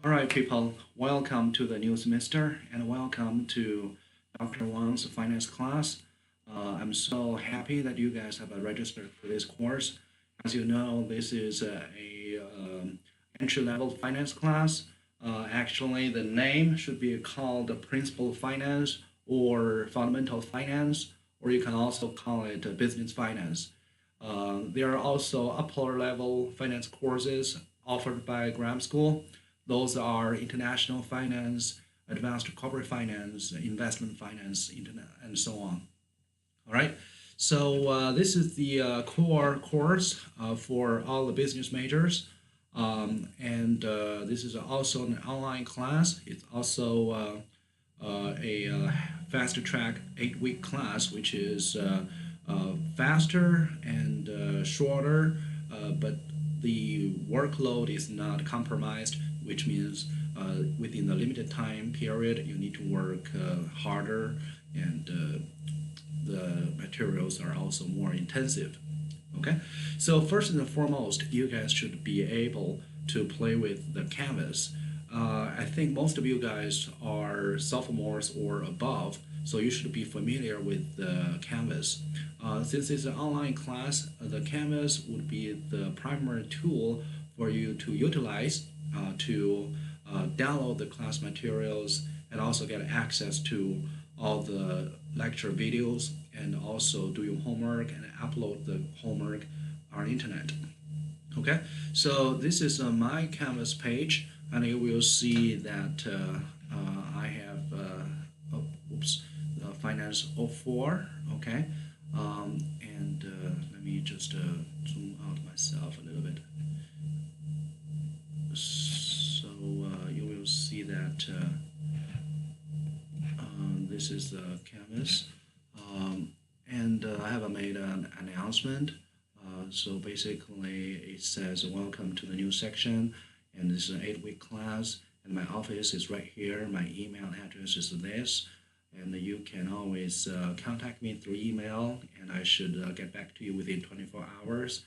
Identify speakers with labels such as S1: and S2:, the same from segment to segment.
S1: All right, people, welcome to the new semester and welcome to Dr. Wang's finance class. I'm so happy that you guys have registered for this course. As you know, this is a entry-level finance class. Actually, the name should be called Principal Finance or Fundamental Finance, or you can also call it Business Finance. There are also upper level finance courses offered by Graham School. Those are international finance, advanced corporate finance, investment finance, internet, and so on. All right. So this is the core course for all the business majors, and this is also an online class. It's also a fast track 8 week class, which is faster and shorter, but the workload is not compromised, which means within the limited time period, you need to work harder and the materials are also more intensive. Okay, so first and foremost, you guys should be able to play with the canvas. I think most of you guys are sophomores or above, so you should be familiar with the canvas. Since it's an online class, the canvas would be the primary tool for you to utilize to download the class materials and also get access to all the lecture videos and also do your homework and upload the homework on internet. Okay, so this is my canvas page, and you will see that I have oops, finance 04. Okay, and let me just zoom out myself a little bit. So you will see that this is the canvas, and I have made an announcement. So basically, it says welcome to the new section, and this is an 8 week class. And my office is right here. My email address is this, and you can always contact me through email, and I should get back to you within 24 hours.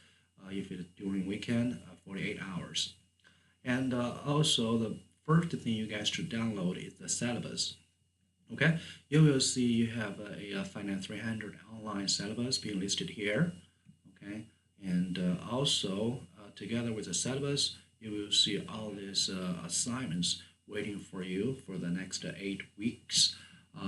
S1: If it's during weekend, 48 hours. And also, the first thing you guys should download is the syllabus. Okay, you will see you have a Finance 300 online syllabus being listed here. Okay, and also together with the syllabus, you will see all these assignments waiting for you for the next 8 weeks.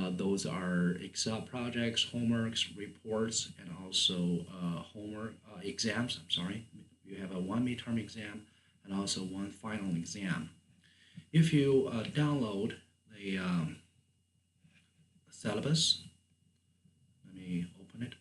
S1: Those are Excel projects, homeworks, reports, and also homework exams. I'm sorry, you have a one midterm exam and also one final exam. If you download the syllabus, let me open it.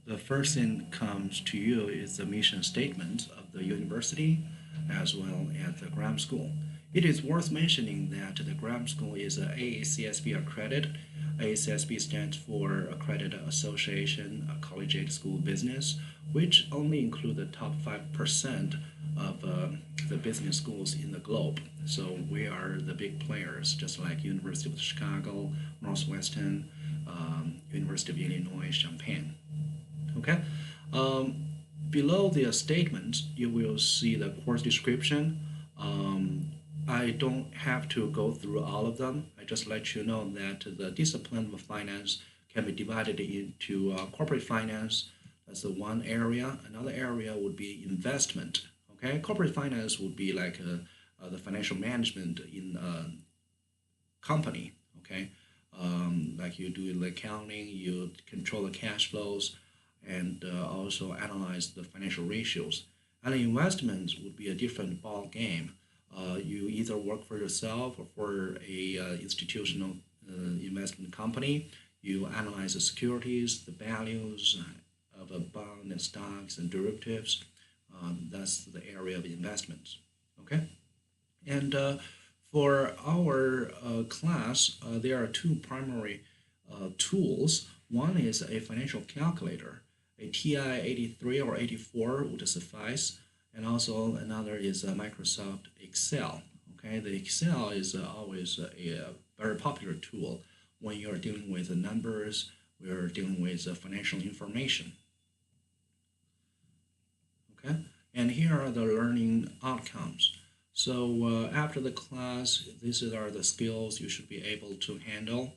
S1: The first thing comes to you is the mission statement of the university as well as the Graham School. It is worth mentioning that the Graham School is a AACSB accredited. AACSB stands for Accredited Association of Collegiate School Business, which only include the top 5% of the business schools in the globe. So we are the big players, just like University of Chicago, Northwestern, University of Illinois, Champaign. Okay. Below the statement, you will see the course description. I don't have to go through all of them. I just let you know that the discipline of finance can be divided into corporate finance. That's the one area. Another area would be investment. Okay, corporate finance would be like the financial management in a company. Okay, like you do the accounting, you control the cash flows, and also analyze the financial ratios. And investments would be a different ball game. You either work for yourself or for a institutional investment company. You analyze the securities, the values of a bond and stocks and derivatives. That's the area of investments. Okay, and for our class, there are two primary tools. One is a financial calculator. A TI 83 or 84 would suffice, and also another is Microsoft Excel. Okay, the Excel is always a very popular tool when you're dealing with numbers, we're dealing with financial information. Okay, and here are the learning outcomes. So after the class, these are the skills you should be able to handle.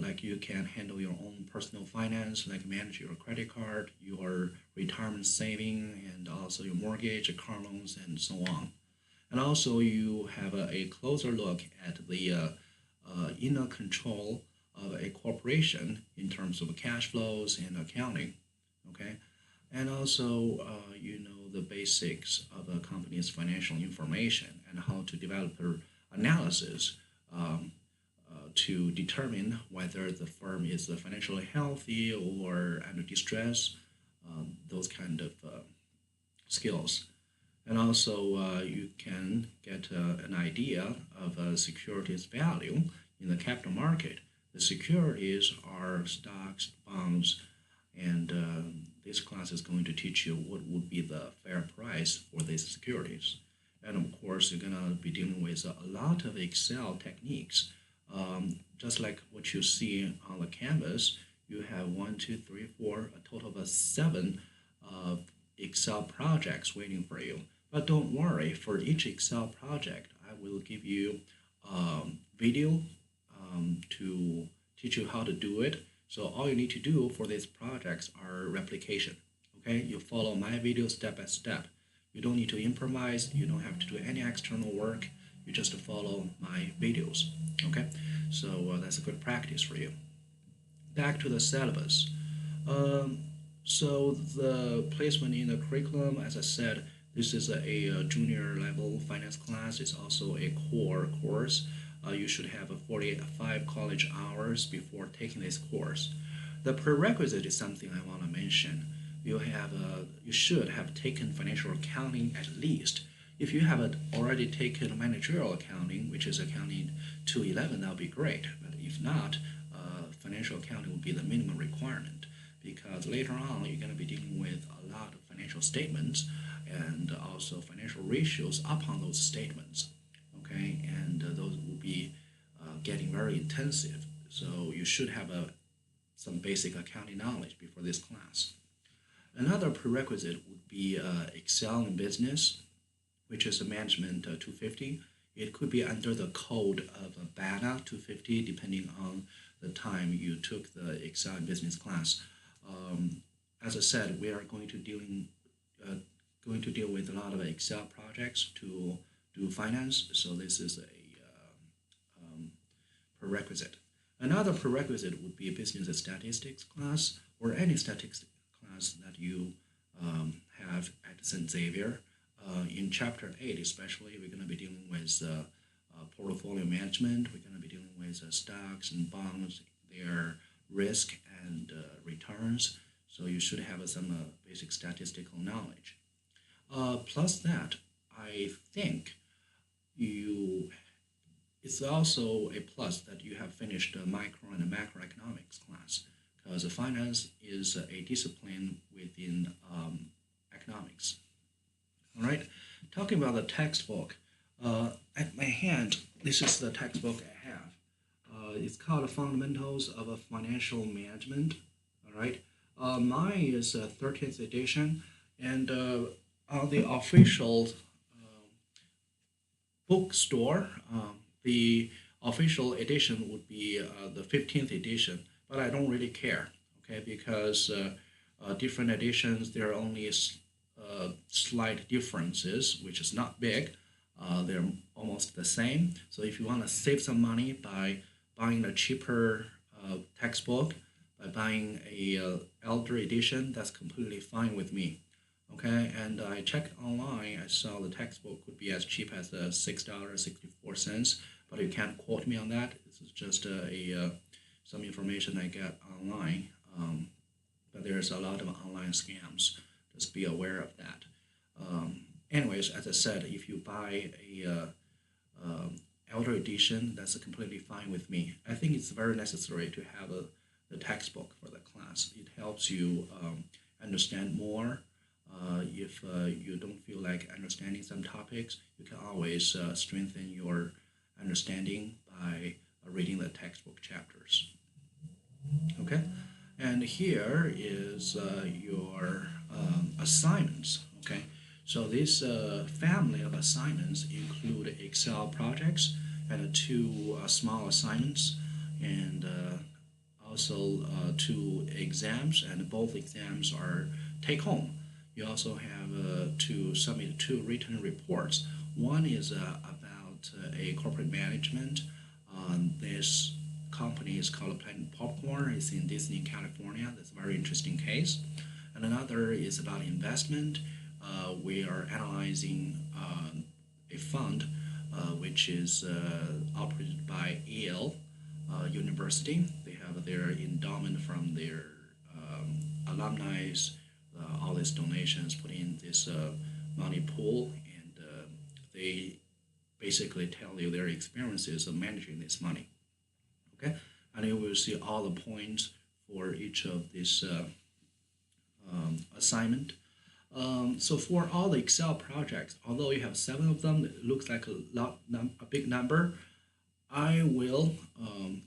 S1: Like you can handle your own personal finance, like manage your credit card, your retirement saving, and also your mortgage, car loans, and so on. And also you have a closer look at the inner control of a corporation in terms of cash flows and accounting. Okay, and also you know the basics of a company's financial information and how to develop their analysis um, to determine whether the firm is financially healthy or under distress, those kind of skills. And also, you can get an idea of a security's value in the capital market. The securities are stocks, bonds, and this class is going to teach you what would be the fair price for these securities. And of course, you're gonna be dealing with a lot of Excel techniques. Just like what you see on the canvas, you have one, two, three, four, a total of seven Excel projects waiting for you. But don't worry, for each Excel project, I will give you video to teach you how to do it. So all you need to do for these projects are replication. Okay, you follow my video step by step. You don't need to improvise. You don't have to do any external work. You just follow my videos. Okay, so that's a good practice for you. Back to the syllabus. Um, so the placement in the curriculum, as I said, this is a junior level finance class. It's also a core course. You should have 45 college hours before taking this course. The prerequisite is something I want to mention. You should have taken financial accounting at least. If you have already taken managerial accounting, which is accounting 211, that would be great. But if not, financial accounting will be the minimum requirement because later on you're going to be dealing with a lot of financial statements and also financial ratios upon those statements. Okay, and those will be getting very intensive. So you should have some basic accounting knowledge before this class. Another prerequisite would be Excel in business, which is a management 250. It could be under the code of BANA 250, depending on the time you took the Excel in business class. As I said, we are going to deal with a lot of Excel projects to do finance. So this is a prerequisite. Another prerequisite would be a business statistics class or any statistics class that you have at St. Xavier. In Chapter 8 especially, we're going to be dealing with portfolio management. We're going to be dealing with stocks and bonds, their risk and returns. So you should have some basic statistical knowledge. Plus that, I think it's also a plus that you have finished a micro and a macroeconomics class because finance is a discipline within economics. All right, talking about the textbook, at my hand, this is the textbook I have. It's called Fundamentals of Financial Management. All right, mine is a 13th edition, and on the official bookstore, the official edition would be the 15th edition, but I don't really care, okay, because different editions, there are only slight differences, which is not big. They're almost the same. So if you want to save some money by buying a cheaper textbook, by buying a elder edition, that's completely fine with me. Okay, and I checked online. I saw the textbook could be as cheap as $6.64, but you can't quote me on that. This is just some information I got online. But there's a lot of online scams. Just be aware of that. Anyways, as I said, if you buy a elder edition, that's completely fine with me. I think it's very necessary to have the textbook for the class. It helps you understand more. If you don't feel like understanding some topics, you can always strengthen your understanding by reading the textbook chapters. Okay, and here is your assignments. Okay, so this family of assignments include Excel projects and two small assignments, and also two exams, and both exams are take home. You also have to submit two written reports. One is about a corporate management. This company is called Planet Popcorn. It's in Disney, California. That's a very interesting case. And another is about investment. We are analyzing a fund which is operated by Yale University. They have their endowment from their alumni, all these donations put in this money pool, and they basically tell you their experiences of managing this money. Okay, and you will see all the points for each of this assignment. So for all the Excel projects, although you have 7 of them, it looks like a big number. I will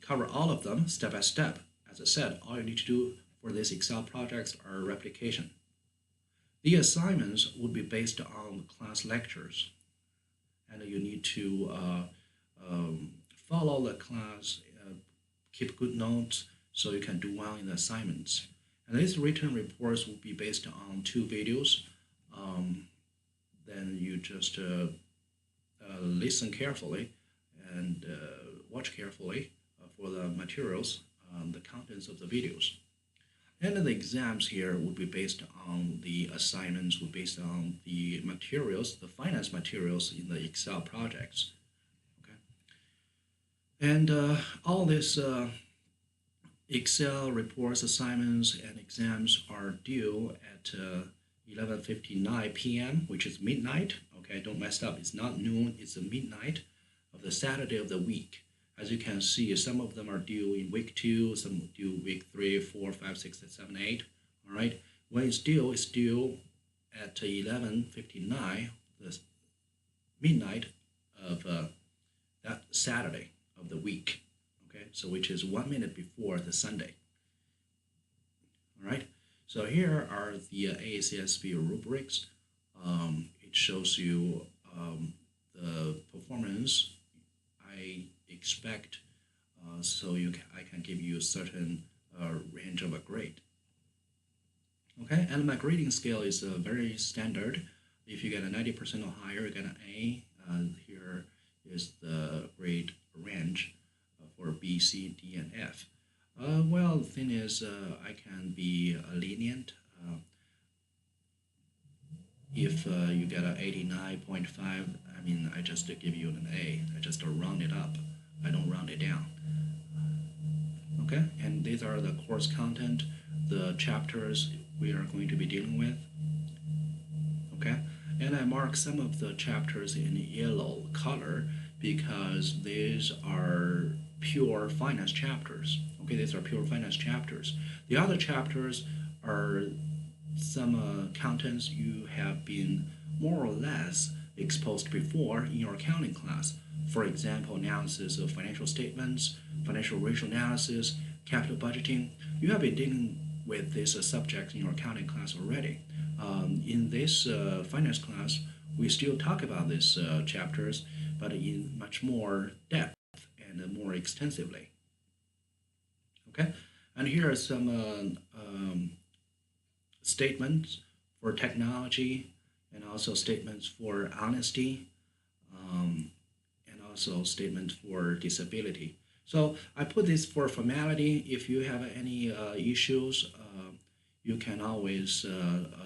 S1: cover all of them step by step. As I said, all you need to do for these Excel projects are replication. The assignments will be based on class lectures, and you need to follow the class, keep good notes so you can do well in the assignments. And these written reports will be based on 2 videos. Then you just listen carefully and watch carefully for the materials, the contents of the videos. And the exams here will be based on the assignments, will be based on the materials, the finance materials in the Excel projects. Okay, and all this Excel reports, assignments, and exams are due at 11:59 p.m., which is midnight. Okay, don't mess up. It's not noon. It's a midnight of the Saturday of the week. As you can see, some of them are due in week 2, some due week 3, 4, 5, 6, 7, 8. All right. When it's due at 11:59, the midnight of that Saturday of the week. Okay, so which is 1 minute before the Sunday. All right. So here are the AACSB rubrics. It shows you the performance I expect, so I can give you a certain range of a grade. Okay, and my grading scale is very standard. If you get a 90% or higher, you get an A. Here is the grade range for B, C, D, and F. Well, the thing is, I can be lenient. If you get an 89.5, I mean, I just give you an A. I just round it up. I don't round it down. Okay, and these are the course content, the chapters we are going to be dealing with. Okay, and I mark some of the chapters in yellow color because these are pure finance chapters. Okay, these are pure finance chapters. The other chapters are some contents you have been more or less exposed before in your accounting class. For example, analysis of financial statements, financial ratio analysis, capital budgeting. You have been dealing with this subject in your accounting class already. In this finance class, we still talk about these chapters, but in much more depth and more extensively. Okay, and here are some statements for technology, and also statements for honesty, and also statements for disability. So I put this for formality. If you have any issues, you can always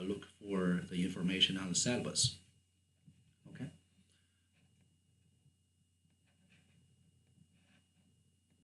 S1: look for the information on the syllabus.